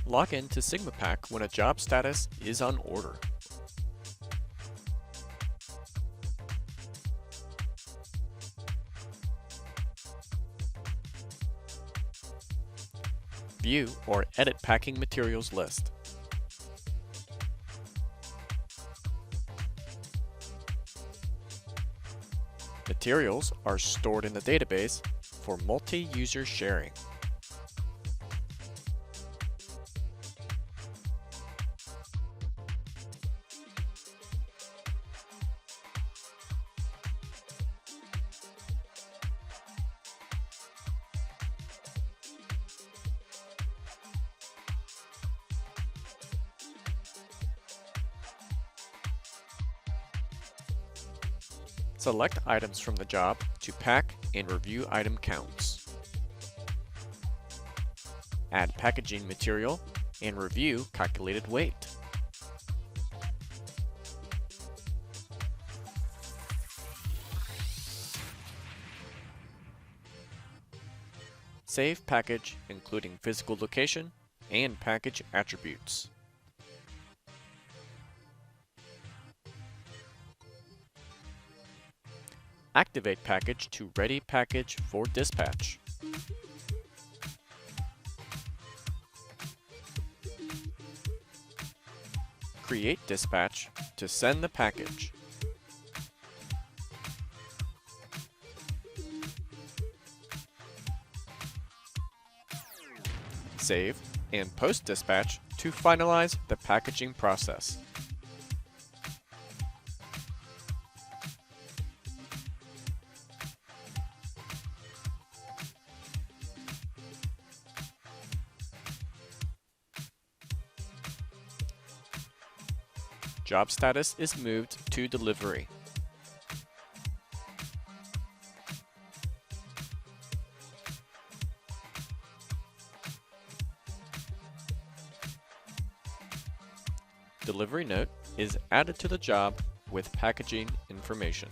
Log in to SigmaPACK when a job status is on order. View or edit packing materials list. Materials are stored in the database for multi-user sharing. Select items from the job to pack and review item counts. Add packaging material and review calculated weight. Save package including physical location and package attributes. Activate package to ready package for dispatch. Create dispatch to send the package. Save and post dispatch to finalize the packaging process. Job status is moved to delivery. Delivery note is added to the job with packaging information.